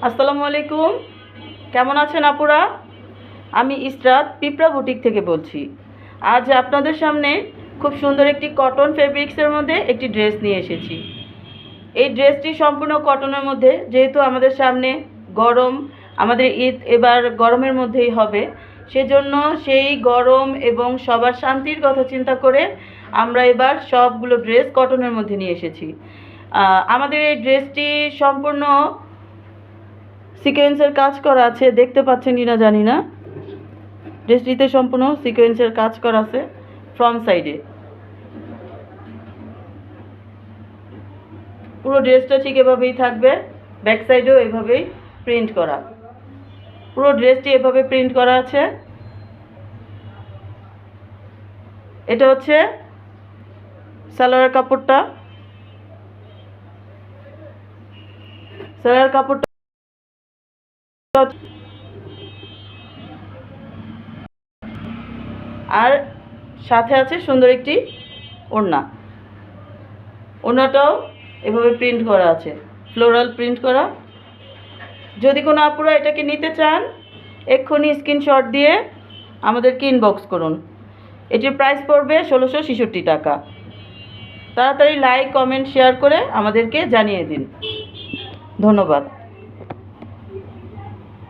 আসসালামু আলাইকুম। কেমন আছেন আপুরা? আমি ইসরাত পিঁপড়া বুটিক থেকে বলছি। আজ আপনাদের সামনে খুব সুন্দর একটি কটন ফেব্রিক্সের মধ্যে একটি ড্রেস নিয়ে এসেছি। এই ড্রেসটি সম্পূর্ণ কটনের মধ্যে, যেহেতু আমাদের সামনে গরম, আমাদের ঈদ এবার গরমের মধ্যেই হবে, সেজন্য সেই গরম এবং সবার শান্তির কথা চিন্তা করে আমরা এবার সবগুলো ড্রেস কটনের মধ্যে নিয়ে এসেছি। আমাদের এই ড্রেসটি সম্পূর্ণ সিকোয়েন্সের কাজ করা আছে, দেখতে পাচ্ছেন কিনা জানি না। ড্রেসটিতে সম্পূর্ণ সিকোয়েন্সের কাজ করা আছে ফ্রন্ট সাইডে। পুরো ড্রেসটা ঠিক এভাবেই থাকবে, ব্যাক সাইডেও এভাবেই প্রিন্ট করা। পুরো ড্রেসটি এভাবে প্রিন্ট করা আছে। এটা হচ্ছে সালোয়ার কাপড়টা। সালোয়ার কাপড়টা আর সাথে আছে সুন্দর একটি ওড়না। ওড়নাটাও এভাবে প্রিন্ট করা আছে, ফ্লোরাল প্রিন্ট করা। যদি কোনো আপুরা এটাকে নিতে চান, এক্ষুনি স্ক্রিনশট দিয়ে আমাদেরকে ইনবক্স করুন। এটির প্রাইস পড়বে ১৬৬৬ টাকা। তাড়াতাড়ি লাইক, কমেন্ট, শেয়ার করে আমাদেরকে জানিয়ে দিন। ধন্যবাদ।